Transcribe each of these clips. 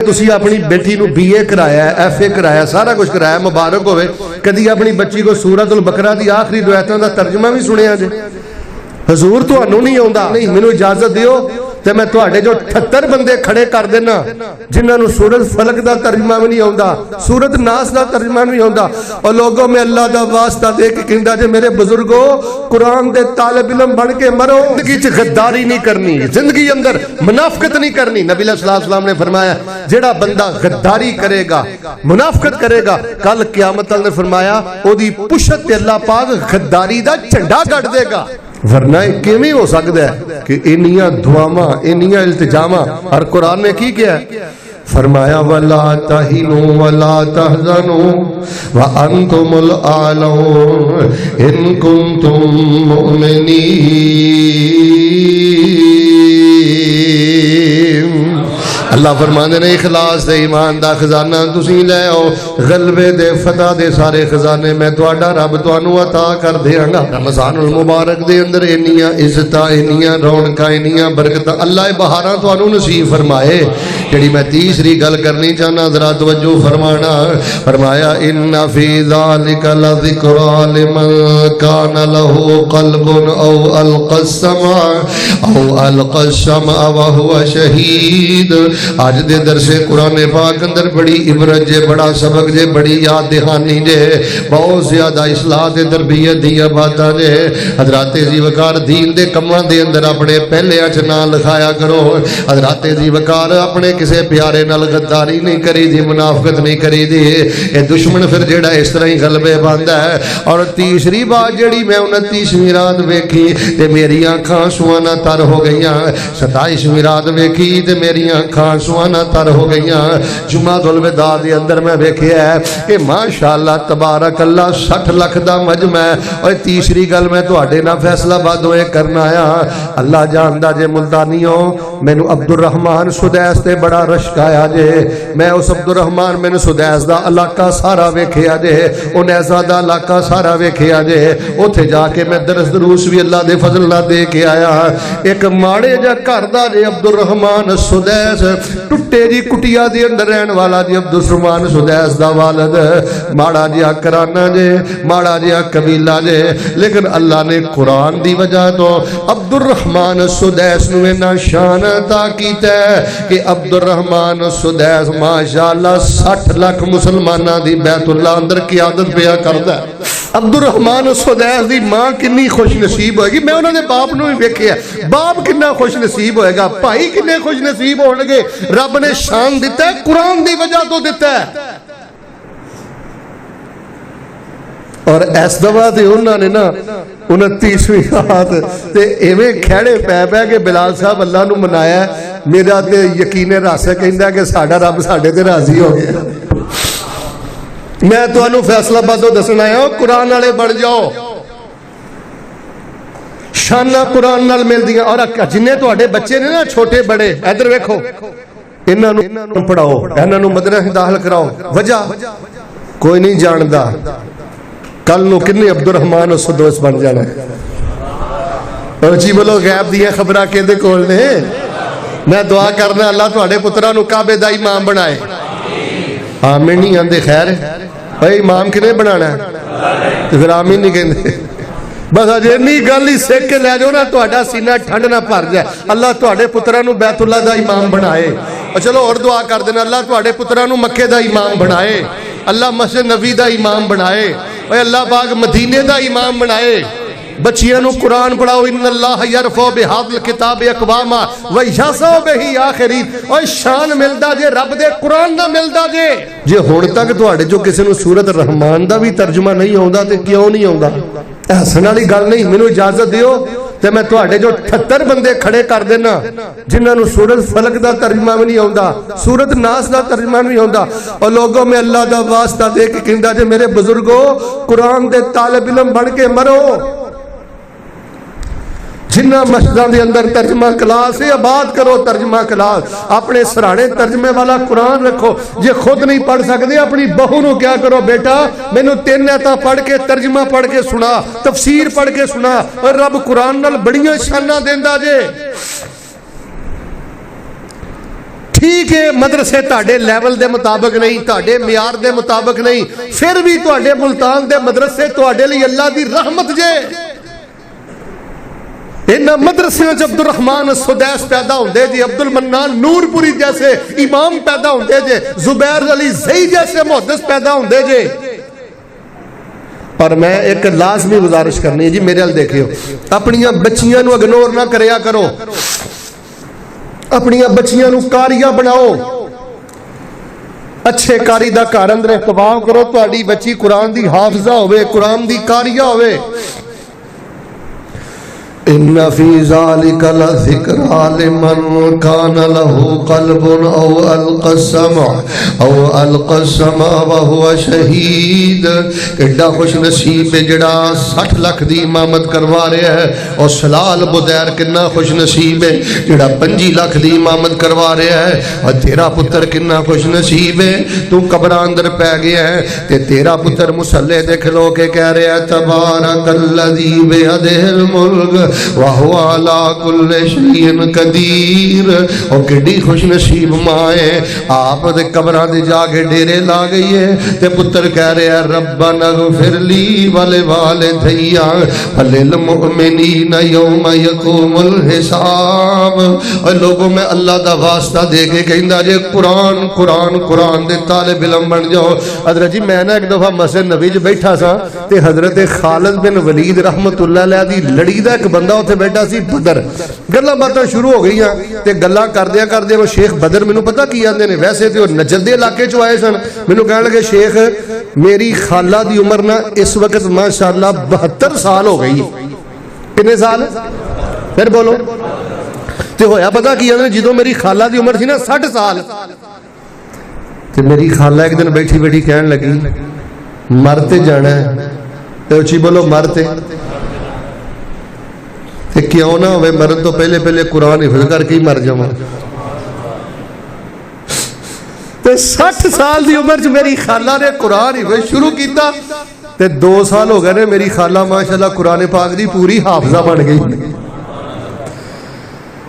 तुसी अपनी बेटी नूं BA कराया, FA कराया, सारा कुछ कराया, मुबारक होवे। कदी अपनी बच्ची को सूरतुल बकरा दी आखिरी दुआतां दा तर्जमा भी सुनिया जे? हजूर तुहानूं नहीं आउंदा? नहीं, मैनूं इजाजत दिओ ते मैं तुहाडे जो 78 बंदे खड़े कर देना जिन्हां नूं सूरत फलक दा तर्जमा भी नहीं आउंदा, सूरत नास दा तर्जमा नहीं आउंदा। और लोगों में अल्लाह दा वास्ता दे के कहंदा जे मेरे बुजुर्गो कुरान दे तालिब इल्म बन के मरो, जिंदगी च गद्दारी नहीं करनी, जिंदगी अंदर मुनाफिकत नहीं करनी। नबी सल्लल्लाहु अलैहि वसल्लम ने फरमाया जेड़ा बंदा गद्दारी करेगा, मुनाफिकत करेगा, कल क़यामत ने फरमाया ओदी पुछत ते अल्लाह पाक गद्दारी दा झंडा गड़ देगा। वरना किवें हो सकता है कि इन्नियां दुआवां, इन्नियां इल्तिजामां, और कुरान ने की किया? फरमाया वला तहिनु वला तहजनु व अंतुमुल आलऊन इन कुंतुम मुमिनीन। अल्लाह फरमाते ने इखलास दे ईमान दा खजाना तुसी ले आओ, गलबे दे फतह दे सारे खजाने मैं तुहाडा रब तुहानू अता कर देंगा। रमजानुल मुबारक दे अंदर इन्नियां इज्जतां, इन्नियां रौनकां, इन्नियां बरकतां अल्लाह बहारां तुहानू नसीब फरमाए। जेड़ी मैं तीसरी गल करनी चाहना जरा तवज्जो फरमाना। फरमाया इन्ना फी ज़ालिका लज़िक्रा लिमन कान लहू क़ल्बुन औ अलक़ा समअ व हुवा शहीद। आज दे दरसे कुरान पाक अंदर बड़ी इबरत जे, बड़ा सबक जे, बड़ी याद दहानी जे, बहुत ज्यादा इस्लाह ते तरबियत दी बातां जे। हजराते जी वकार दीन दे कम्मां दे अंदर अपने पहले च ना लिखाया करो। हजराते जी वकार अपने किसी प्यारे नाल गद्दारी नहीं करी दी, मुनाफिकत नहीं करी दी। ये दुश्मन फिर जेड़ा इस तरह ही गलबे पांदा है। और तीसरी बात जेड़ी मैं 29वीं रात वेखी ते मेरी अखां सुहाना तर हो गईयां, 27वीं रात वेखी ते मेरी अखां सुहाना तर हो गईयां। जुमातुल विदा दे अंदर मैं वेखिया कि माशाअल्लाह तबारक अल्लाह 60 लाख दा मजमा है। और तीसरी गल मैं तुहाडे नाल फैसलाबाद होए करना आया। अल्लाह जानदा जे मुल्तानियो मैनू अब्दुल रहमान सुदैस ते बड़ा रश्क आया जे। मैं उस अब्दुल रहमान मैनू सुदैस दा इलाका सारा वेखिया जे, उनैसा दा इलाका सारा वेखिया जे। उत्थे जाके मैं दरस दरूस भी अल्लाह दे फजल नाल दे के आया। एक माड़े जा घर दा जे अब्दुल रहमान सुदैस, टुट्टे जी कुटिया दे अंदर रहने वाला जी अब्दुल रहमान सुदैस दा वालिद, माड़ा जिहा कराना जे, माड़ा जिहा कबीला जे। लेकिन अल्लाह ने कुरान दी वजह तो अब्दुल रहमान सुदैस नूं इन्ना शान अता कीता कि अब्दुल रहमान सुदैस माशाअल्लाह 60 लाख मुसलमानां दी बैतुल्लाह अंदर क़ियादत पिया करदा है। अब्दुल रहमान सुदैस दी मां कितनी खुश नसीब होएगी। मैं उन्होंने बाप नूं भी वेखिया, बाप कितना खुश नसीब होएगा, भाई कितने खुश नसीब होणगे। रब ने शान दिता है, कुरान दी वजह तो दिता है। और इस दफा ते उन्होंने ना 29वीं रात ते इवें खैड़े पै पै के बिलाल साहब अल्लाह नूं मनाया। मेरा ते यकीन रस कहंदा कि साडा रब साडे ते राजी हो गया। मैं तुहानू फैसलाबादों दसना आया, कुरान वाले बन जाओ, शाना कुरान नाल मिलदियां। और जिन्ने तुहाडे बच्चे ने ना छोटे बड़े, इधर वेखो, इन्हां नूं पढ़ाओ, इन्हां नूं मदरसे दाखिल कराओ। वजह कोई नहीं जानदा कल नूं किन्ने अब्दुल रहमान सुदैस बन जाना है। और जी बोलो गैब दियां खबरां किहदे कोल ने? मैं दुआ करना अल्लाह तुहाडे पुत्रां नूं काबे दा इमाम बनाए। आमीन नहीं आंदे। खैर भाई इमाम किने बनाना है? तो फिर आमीन नहीं कहते। बस अजे इन्नी गल ही सीख के लै जाओ ना, तुहाडा सीना ठंड ना भर जाए। अल्लाह तुहाडे पुत्रां नूं बैतुल्लाह दा इमाम बनाए। और चलो और दुआ कर देना अल्लाह तुहाडे पुत्रां नूं मक्के दा इमाम बनाए, अल्लाह मस्जिद नबी दा इमाम बनाए, और अल्लाह पाक मदीने दा इमाम बनाए। बच्चियां नूं कुरान पढ़ाओ। इन्नल्लाह यरफउ बिहादिल किताब अक़वामा व यज़उ बिही आखिरीन। और शान मिलदा जे रब दे कुरान दा मिलदा जे। जे हुण तक तुहाडे जो किसी नूं सूरत रहमान दा भी तर्जुमा नहीं आउंदा ते क्यों नहीं आउंदा? हसन वाली गल नहीं। मैनूं इजाजत दिओ ते मैं तुहाडे जो 78 बंदे खड़े कर देना जिन्हां नूं सूरत फलक दा तर्जुमा भी नहीं आउंदा, सूरत नास दा तर्जुमा नहीं आउंदा। और लोगों में अल्लाह दा वास्ता दे के कहंदा जे मेरे बुजुर्गो कुरान दे तालिब इल्म बन के मरो। जिन्ना मस्जिदों के अंदर तर्जमा क्लास है, आबाद करो तर्जमा क्लास। अपने सराहने तर्जमे वाला कुरान रखो। जे खुद नहीं पढ़ सकते अपनी बहू नूं क्या करो, बेटा मैनू 3 आयतां पढ़ के तर्जमा पढ़ के सुना, तफसीर पढ़ के सुना। और रब कुरान नाल बड़ियां शानां देंदा जे। ٹھیک ہے مدرسے تہاڈے لیول دے مطابق نہیں، تہاڈے معیار دے مطابق نہیں، پھر بھی تہاڈے ملتان دے مدرسے تہاڈے لئی اللہ دی رحمت جے۔ انہاں مدرسیاں چ عبد الرحمن السدیس پیدا ہوندے جے، عبد المنان نور پوری جیسے امام پیدا ہوندے جے، زبیر علی زئی جیسے محدث پیدا ہوندے جے۔ اور میں ایک لازمی گزارش کرنی ہے جی، میرے حال دیکھیو، اپنیاں بچیاں نو اگنور نہ کریا کرو، اپنیاں بچیاں نو کاریاں بناؤ، اچھے کاری دا گھر اندر اہتمام کرو، تہاڈی بچی قرآن دی حافظہ ہوئے، قرآن دی کاریہ ہوئے۔ ان فی ذالک لذکرى لمن کان له قلب او القى السمع وهو شہید۔ ایڈا خوش نصیب جڑا 60 لاکھ دی امامت کروا رہا ہے، اور سلال بدیر کنا خوش نصیب ہے جڑا 25 لاکھ دی امامت کروا رہا ہے، اور تیرا پتر کنا خوش نصیب ہے، تو قبراں اندر پہ گیا ہے تے تیرا پتر مصلی دے کھلو کے کہہ رہا ہے تبارک الذی بیدہ الملک وَهُوَ عَلَىٰ كُلِّ شَيْءٍ قَدِيرٌ۔ اور کڈی خوش نصیب ماں ہے، آپ دے قبراں دے جا کے ڈیرے لا گئی ہے تے پتر کہہ رہے ہیں ربنا اغفر لی ولوالدی وللمؤمنین یوم یقوم الحساب۔ اور لوگوں میں اللہ دا واسطہ دے کے کہندا جے قرآن قرآن قرآن دے طالب علم بن جاؤ۔ حضرت جی میں نے ایک دفعہ مسجد نبی وچ بیٹھا سا تے حضرت خالد بن ولید رحمت اللہ علیہ دی لڑی دا ایک بندہ اتنے بیٹھا سی بدر، گلاں باتاں شروع ہو گئی تے گلاں کردیا کردیا وہ شیخ بدر مینوں پتہ کی آندے نے، ویسے تے وہ نجد دے علاقے چوں آئے سن، مینوں کہن لگے شیخ میری خالہ دی عمر نا اس وقت ماشاءاللہ 72 سال ہو گئی۔ کتنے سال؟ پھر بولو تے ہویا پتہ کی آندے جدوں میری خالہ دی عمر سی نا 60 سال، تے میری خالہ ایک دن بیٹھی بیٹھی کہن لگی مرتے جانا ہے، تے اچھی بولو مرتے تے کیوں نہ ہوئے مرن تو پہلے پہلے قرآن حفظ کر کے ہی مر جاواں۔ تے 60 سال دی عمر چ میری خالہ نے قرآن حفظ شروع کیتا تے 2 سال ہو گئے نے میری خالہ ماشاءاللہ قرآن پاک دی پوری حافظہ بن گئی۔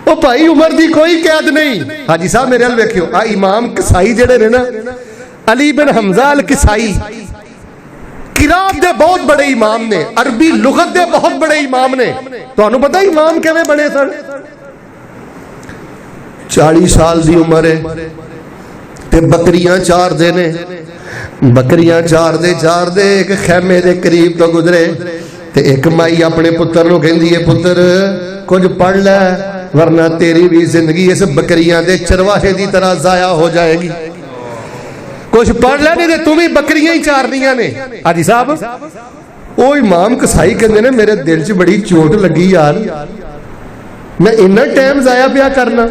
او بھائی عمر دی کوئی قید نہیں۔ حاجی صاحب میرے حال ویکھیو، آ امام کسائی جڑے نے نا علی بن حمزہ الکسائی قرات دے بہت بڑے امام نے، عربی لغت دے بہت بڑے امام نے۔ تو انہوں پتہ امام کیویں بنے سن؟ 40 سال دی عمر ہے تے بکریاں چار دے نے، بکریاں چار دے ایک خیمے دے قریب تو گزرے تے ایک مائی اپنے پتر نو کہندی ہے پتر کچھ پڑھ لے ورنہ تیری بھی زندگی اس بکریاں دے چرواہے دی طرح ضائع ہو جائے گی، کچھ پڑھ لے نہیں تے تم ہی بکریاں ہی چارنیاں نے۔ حاجی صاحب وہ امام کسائی کہندے نے میرے دل چ بڑی چوٹ لگی یار، میں اتنا ٹائم ضائع پیا کرنا۔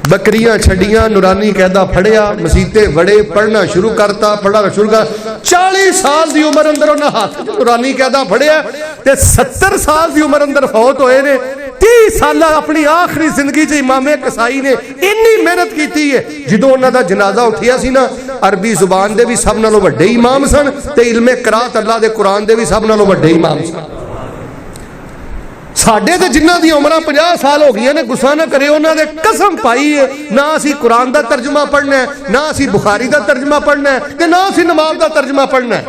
بکریاں چھڈیاں، نورانی قیدا پھڑیا، مسیتے وڑے، پڑھنا شروع کرتا، پڑھنا شروع کر 40 سال دی عمر اندر انہاں ہاتھ نورانی قیدا پھڑیا تے 70 سال دی عمر اندر فوت ہوئے نے۔ 30 سالہ اپنی آخری زندگی چ امام کسائی نے اتنی محنت کیتی ہے، جدوں انہاں دا جنازہ اٹھیا سی نا عربی زبان دے بھی سب نالوں وڈے امام سن تے علم قرات اللہ دے قرآن دے بھی سب نالوں وڈے امام سن۔ ساڈے تے جنہاں دی عمراں 50 سال ہو گئی نے، غصہ نہ کرے، انہاں نے قسم پائی ہے نہ اسی قرآن دا ترجمہ پڑھنا ہے، نہ اسی بخاری دا ترجمہ پڑھنا ہے تے نہ اسی نماز دا ترجمہ پڑھنا ہے۔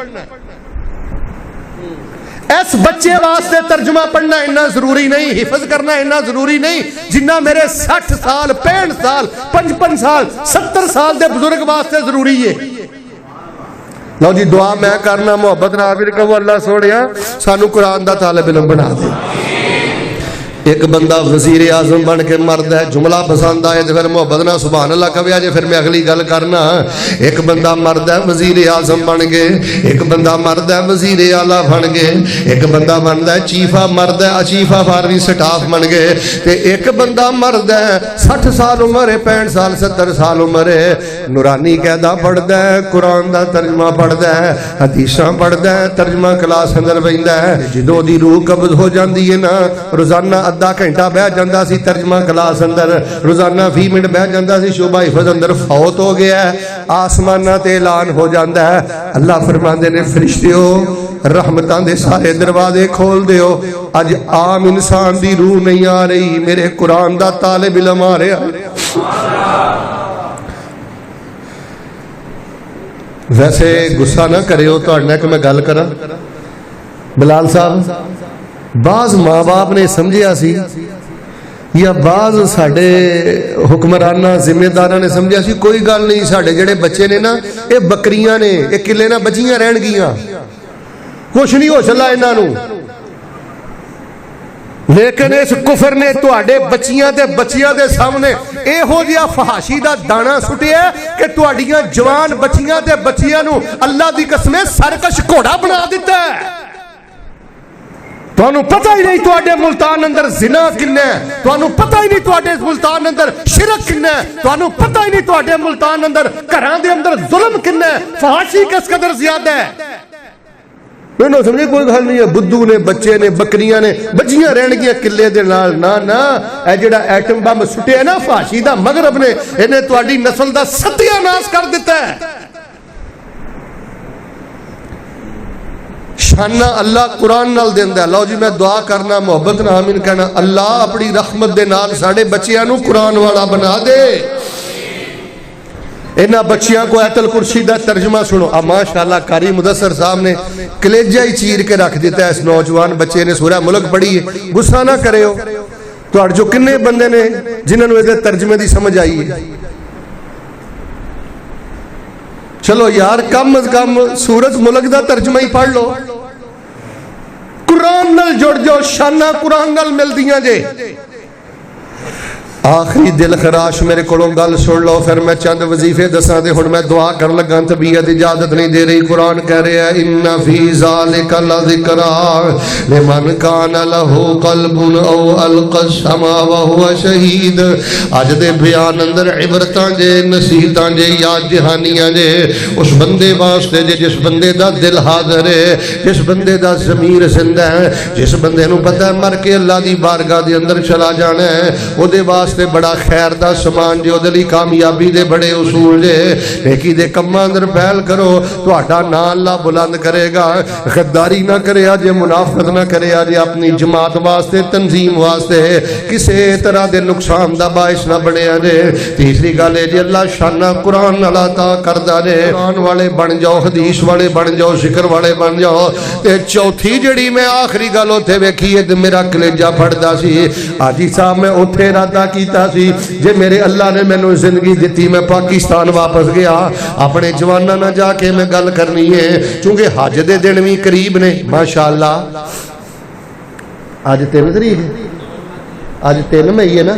اس بچے واسطے ترجمہ پڑھنا اتنا ضروری نہیں، حفظ کرنا اتنا ضروری نہیں جنہ میرے 60 سال 65 سال 55 سال 70 سال دے بزرگ واسطے ضروری ہے۔ لو جی دعا میں کرنا محبت نہ آمین کہو اللہ سوڑیا سانو قرآن دا طالب علم بنا دے۔ ایک بندہ وزیر اعظم بن کے مرد ہے، جملہ پسند آئے تو پھر محبت نہ سبحان اللہ کہویا جے، پھر میں اگلی گل کرنا۔ ایک بندہ مرد ہے وزیر اعظم بن گئے، ایک بندہ مرد ہے وزیر اعلیٰ بن گئے، ایک بندہ مرد ہے چیفہ مرد ہے چیف آف آرمی سٹاف بن گئے، تے ایک بندہ مرد ہے 60 سال عمر ہے 65 سال 70 سال عمر ہے، نورانی قیدا پڑھدا ہے، قرآن دا ترجمہ پڑھدا ہے، حدیثاں پڑھدا ہے، ترجمہ کلاس اندر بیندا ہے۔ جدوں دی روح قبض ہو جاندی ہے نا روزانہ آدھا گھنٹہ بہ جاندہ سی ترجمہ کلاس اندر، روزانہ 20 منٹ بہ جاندہ سی شعبہ حفظ اندر، فوت ہو گیا ہے، آسمانہ تے اعلان ہو جاندہ ہے۔ اللہ فرماندے نے فرشتیو رحمتان دے سارے دروازے کھول دیو، اج عام انسان دی روح نہیں آ رہی، میرے قرآن دا طالب علم آ رہا ہے۔ वैसे गुस्सा ना करियो, तुहाडे कि मैं गल करा। बिलाल साहब, बाज़ माँ बाप ने समझिया सी या बाज़ साडे हुक्मराना जिम्मेदारां ने समझिया सी कोई गल नहीं, साडे जिहड़े बच्चे ने ना ये बकरियां ने, ये किले ना बचियां रहणगियां, कुछ नहीं हो चला इन्हां नूं। लेकिन इस कुफर ने तुहाडे बच्चियां ते बच्चियां दे सामने इहो जिहा फहाशी दा दाना सुटिया कि तुहाडियां जवान बच्चियां ते बच्चियां नूं अल्लाह दी कसम सरकश घोड़ा बना दिता है। तुहानूं पता ही नहीं तुहाडे मुल्तान अंदर जिना किन्ना है, तुहानूं पता ही नहीं तुहाडे मुल्तान अंदर शिरक किन्ना है, तुहानूं पता ही नहीं तुहाडे मुल्तान अंदर घरां दे अंदर जुल्म किन्ना है, फहाशी किस कदर ज्यादा है। मैनू समझे कोई गल नहीं है, बुद्धू ने बच्चे ने बकरियां ने बजियां रहणगियां किले दे नाल। ना ना, ए जिहड़ा एटम बम सुटिया ना फाशी दा मगरब ने, इन्हें तुहाडी नस्ल दा सत्यानाश कर दिता है। शाना अल्लाह कुरान नाल देंदा। लो जी मैं दुआ करना, मुहब्बत नाल आमीन कहना, अल्लाह अपनी रहमत दे नाल साडे बच्चियां नूं कुरान वाला बना दे। इन्हां बच्चियां को आयतल कुर्सी का तर्जमा सुनो। अब माशाअल्लाह कारी मुदस्सर साहब ने कलेजा ही चीर के रख दिता है। इस नौजवान बच्चे ने सूरह मुल्क पढ़ी है। गुस्सा ना करो, तुहाडे जो किन्ने बंदे ने जिन्होंने इहदे तर्जमे की समझ आई है। चलो यार, कम अज कम सूरत मुल्क का तर्जमा ही पढ़ लो, कुरान नाल जुड़ जाओ, शाना कुरान नाल मिलदियां जे। आखिरी दिल खराश मेरे को गल सुन लो, फिर मैं चंद वजीफे दसा दे। हुण मैं दुआ कर लगा, तबीयत इजाजत नहीं दे रही। कुरान कह रहा है इन्ना फी ज़ालिका लज़िक्रा लिमन कान लहू क़ल्बुन औ अलक़ा समा व हुवा शहीद। अज दे बयान अंदर इबरतां जे, नसीहतां जे, याद जहानियां जे उस बंदे वास्ते जे जिस बंदे दा दिल हाज़र है, जिस बंदे दा ज़मीर ज़िंदा है, जिस बंदे नूं पता है मर के अल्लाह दी बारगाह दे अंदर चला जाना है। ओदे वास्ते बड़ा खैर दा समान जे, ओदे लई कामयाबी दे बड़े उसूल जे। नेकी दे कम्मां अंदर पहल करो, तुहाडा नाम अल्लाह बुलंद करेगा। गद्दारी ना करिया जे, मुनाफिक ना करिया जे, अपनी जमात वास्ते तंजीम वास्ते किसी तरह दे नुकसान दा बाइस ना बनिया जे। तीसरी गल है जी, अल्लाह शाना कुरान अल्लाह ता करदा जे। कुरान वाले बन जाओ, हदीस वाले बन जाओ, जिक्र वाले बन जाओ। ते चौथी जिहड़ी मैं आखिरी गल उत्थे वेखी है ते मेरा कलेजा फड़दा सी। हाजी साहब मैं उत्थे इरादा कीता सी, जे मेरे अल्लाह ने मैनू जिंदगी दी, मैं पाकिस्तान वापस गया, अपने जवाना ना जाके मैं गल करनी है, क्योंकि हज दे दिन भी करीब ने। माशाअल्लाह अज 3 तरीक है, अज 3 मई है ना,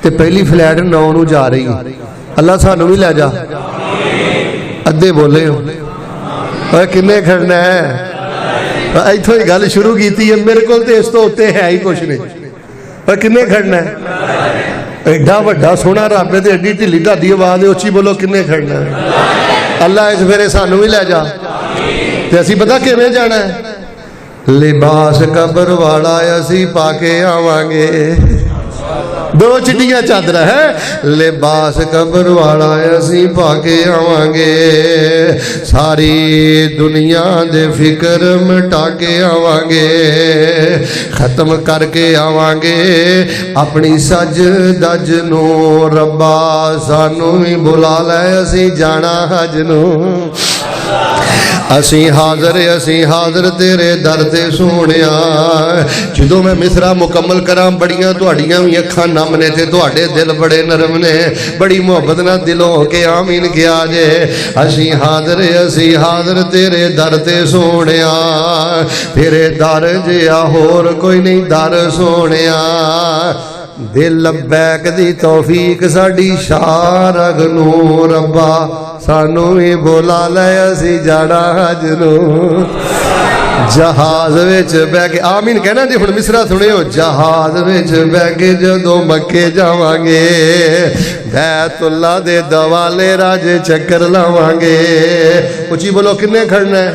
ते पहली फ्लैट 9 नूं जा रही है। अल्लाह सानू भी लै जा। अद्धे बोले हो किन्ने खड़ना है, इथों ही गल शुरू की है। मेरे को इस तो उत्ते है ही कुछ नहीं। किन्ने खड़ना है, एडा वड्डा सोहना रब है, एडी ढिली ढाडी आवाज है, उच्ची बोलो किन्ने खड़ना है। अल्लाह इस फेरे सानू भी लै जा। ते असीं पता किवें जाना है, लिबास कबर वाला असीं पाके आवांगे। 2 चिट्टियां चादर है, लिबास कबर वाला असीं पाके आवांगे। सारी दुनिया दे फिक्र मिटा के आवांगे, खत्म करके आवांगे अपनी सज दज नू। रब्बा सानू भी बुला लै, असीं जाना हज नू। असी हाज़र तेरे दर ते सोहणिया। जदों मैं मिसरा मुकम्मल करा, बड़ियां तुहाड़ियां भी अखां नम ने ते तुहाडे दिल बड़े नरम ने, बड़ी मुहब्बत नाल दिलों होके आमीन किया जे। असी हाज़र तेरे दर ते सोहणिया, तेरे दर जिहा होर कोई नहीं दर सोहणिया। दिल लब्बैक दी तौफीक साडी शारग नू। रब्बा सानू भी बुला लै, असी जाना हज नू। जहाज विच बह के आमीन कहना जी। हुण मिसरा सुनियो, जहाज विच बह के जदों मक्के जावांगे, बैतुल्ला दे दवाले राजे चक्कर लावांगे। उची बोलो किन्ने खड़ना है।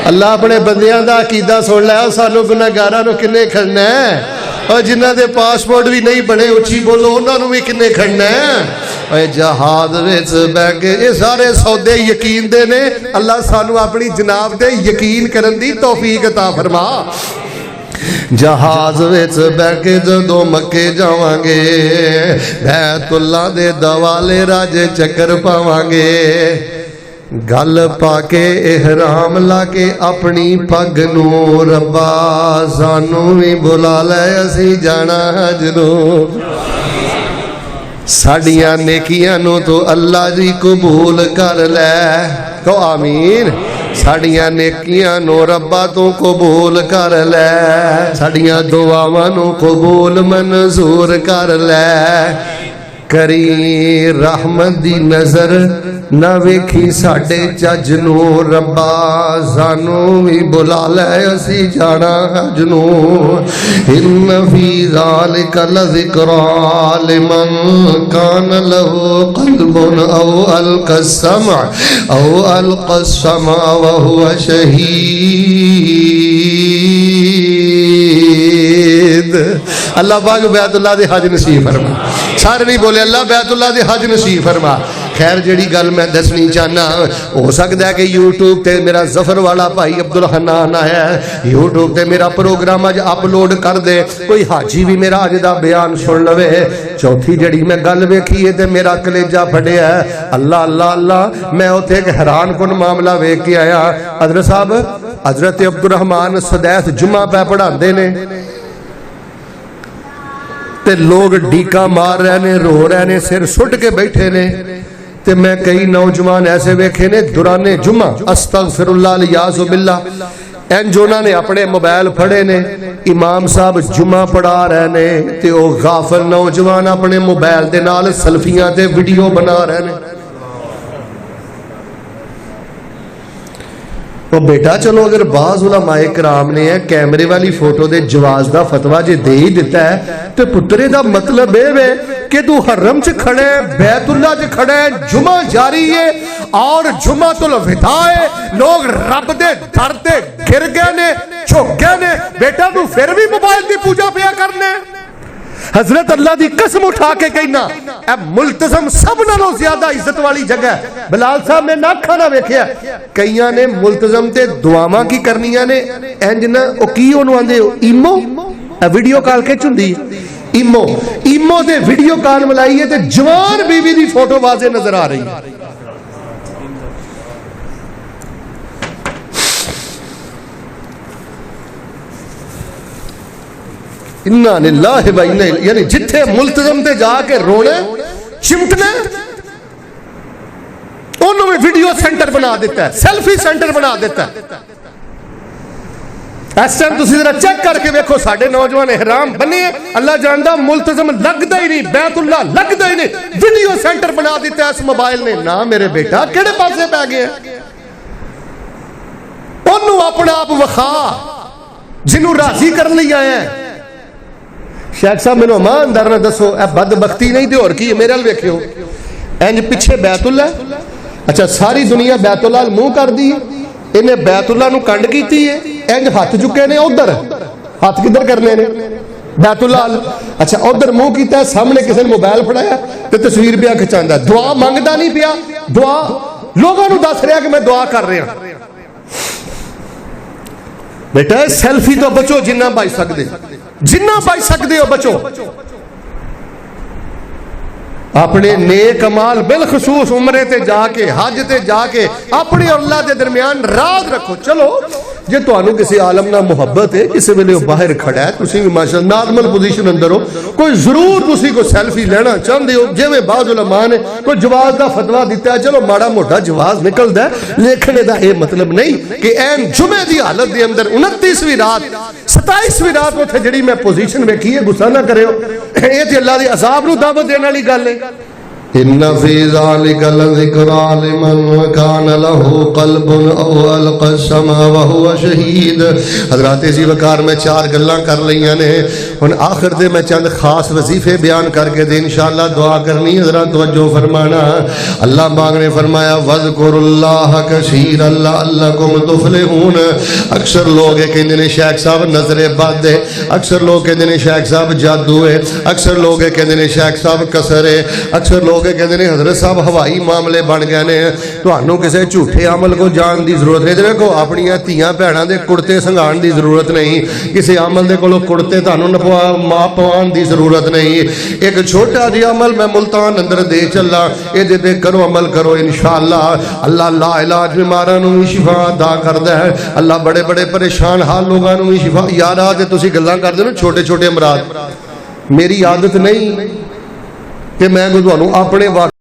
अल्लाह अपने बंदियां दा अकीदा सुन लै, सानू गुनाहगारां नू किन्ने खड़ना है। और जिन्हां दे पासपोर्ट भी नहीं बने, उची बोलो उन्हां नू भी किन्ने खड़ना है। जहाज विच बह के, ये सारे सौदे यकीन दे ने। अल्लाह सानू अपनी जनाब दे यकीन करन दी तौफीक अता फरमा। जहाज विच बैठ के जदों मक्के जावांगे बैत अल्लाह दे दवाले राजे चक्कर पावांगे गल पाके इहराम लाके अपनी पग नू रब्बा सानू भी बुला लै असी जाना हज नू साडियां नेकियां नू तो अल्लाह जी कबूल कर लै तो आमीन साडियां नेकियां नू रब्बा तू कबूल कर लै साडियां दुआवां नू कबूल मंजूर कर लै करी रहमत दी नजर ना वेखी साडे चज नू रब्बा सानू भी बुला लै असी जाना हज नू इन्न फी ज़ालिका लज़िक्रा लिमन कान लहू क़ल्बुन औ अलक़ा अस्समा व हुवा शहीद। अल्लाह पाक बैतुल्लाह दे हज नसीब फरमा। सारे नहीं बोले अल्लाह बैतुल्लाह दे हज नसीब फरमा। खैर जिहड़ी गल मैं दसनी चाहना हो सकता है कि यूट्यूब ते मेरा जफर वाला भाई अब्दुल हन्नान आया यूट्यूब ते मेरा प्रोग्राम अज अपलोड कर दे कोई हाजी भी मेरा अज दा बयान सुन लवे। चौथी जिहड़ी मैं गल वेखी है ते मेरा कलेजा फटिया अल्लाह अल्लाह अल्लाह मैं उत्थे एक हैरान कुन मामला वेख के आया। हजरत साहब हजरत अब्दुल रहमान सदैस जुम्मा पै पढ़ाते ने ते लोग डीका मार रहे ने रो रहे ने सिर सुट के बैठे ने ते मैं कई नौजवान ऐसे वेखे ने दुराने जुम्मा अस्तगफिरुल्लाह लियाज़ु बिल्लाह इंज उन्होंने अपने मोबाइल फड़े ने इमाम साहब जुम्मा पढ़ा रहे ने ते ओ गाफिल नौजवान अपने मोबाइल दे नाल सेल्फियां ते वीडियो बना रहे ने। तो बेटा चलो अगर बाज़ उलमाए कराम ने कैमरे वाली फोटो दे जवाज दा फतवा जे दे ही दिता है तो पुत्रे दा मतलब ये कि तू हरम च खड़े बैतुल्लाह च खड़े जुमा जारी है और जुमा तुल विदा है लोग रब दे दर ते गिर गए ने झुक गए ने बेटा तू फिर भी मोबाइल की पूजा पिया करने। हजरत अल्लाह की कसम उठा के कहना मुल्तजम सब नालों ज्यादा इज्जत वाली जगह। बिलाल साहब ने ना खाना वेख्या कई ने मुल्तजम ते दुआवां की करनियां ने इंज ना ओ की ओनू आंदे ईमो वीडियो कॉल के चुंदी ईमो ईमो दे वीडियो कॉल मिलाई है ते जवान बीवी दी फोटो वाजे नजर आ रही है। इन्ना लिल्लाहि व इन्ना इलैहि यानी जिथे मुल्तजम ते जाके रोने चिमटने उन्होंने वीडियो सेंटर बना दिता है सेल्फी सेंटर बना दिता है। इस टाइम तुसीं जरा चेक करके देखो साडे नौजवान इहराम बने अल्लाह जानदा मुल्तजम लगदा ही नहीं बैतुल्लाह लगदा ही नहीं वीडियो सेंटर बना दिता है इस मोबाइल ने। ना मेरे बेटा किहड़े पासे पै गए ओनू अपना आप विखा जिन्हों राजी कर लई आया। शेख साहब मैनू ईमानदार ना दसो ए बदबख्ती नहीं तो होर की मेरे वाल वेखियो इंज पिछे बैतुल्लाह अच्छा सारी दुनिया बैतुल्लाह मुंह कर दी इन्हें बैतुल्लाह नू कंड कीती है इंज हाथ चुके ने उधर हाथ किधर करने ने बैतुल्लाह अच्छा उधर मुंह किया सामने किसी ने मोबाइल फड़ाया तो तस्वीर पिया खिंचांदा दुआ मंगदा नहीं पिया दुआ लोगों नू दस रहा कि मैं दुआ कर रहा। बेटा सेल्फी तो बचो जिन्ना बच सकते हो बचो। अपने नेक अमाल बिलखसूस उमरे ते जाके हज ते जाके अपने अल्लाह के दरमियान राज रखो। चलो जे तुहानू किसी आलम नाल मुहब्बत है किसी वेले बाहर खड़ा है तुसीं भी माशाअल्लाह नॉर्मल पोजीशन अंदर हो कोई जरूर तुसीं कोई सेल्फी लेना चाहते हो जिवें बाज़ उलमा ने कोई जवाज का फतवा दिता है चलो माड़ा मोटा जवाज निकलता है लिखने का यह मतलब नहीं कि ऐन जुमे की हालत के अंदर 29वीं रात 27वीं रात उत्थे जिहड़ी मैं पोजीशन वेखी है गुस्सा ना करियो ये ते अल्लाह दे अज़ाब नू दावत देने वाली गल है। इन्ना फी ज़ालिका लज़िक्रा लिमन कान लहू क़ल्बुन औ अलक़ा अस्समा व हुवा शहीद। हज़रात इसी वकार में चार गल्लां कर लईयां ने हुण आखिर दे मैं चंद खास वजीफे बयान करके दे इंशाअल्लाह दुआ करनी जरा तवज्जो फरमाना। अल्लाह पाक ने फरमाया वज़कुरुल्लाह कसीरन लअल्लकुम तुफ़लिहून। अक्सर लोग कहंदे ने शेख साहब नजरे बद है अक्सर लोग कहंदे ने शेख साहब जादू है अक्सर लोग कहंदे ने शेख साहब कसर है अक्सर लोग लोग कहते हैं हजरत साहब हवाई मामले बन गए ने, तुहानू किसी झूठे अमल को जान की जरूरत नहीं। देखो अपनियां धीआं भैणां दे कुड़ते संघाण की जरूरत नहीं, किसी अमल दे कोलों कुड़ते तुहानू पवाउण की जरूरत नहीं। एक छोटा जिहा अमल मैं मुल्तान अंदर दे चला, इहदे ते करो अमल करो, इंशाअल्लाह अल्लाह ला इलाज बीमारां नूं भी शिफा अदा करदा है। अल्लाह बड़े बड़े परेशान हाल लोगों नूं भी शिफा। यार आ ते तुसीं गल्लां करदे हो छोटे छोटे अमराज, मेरी आदत नहीं कि मैं तुहानू अपने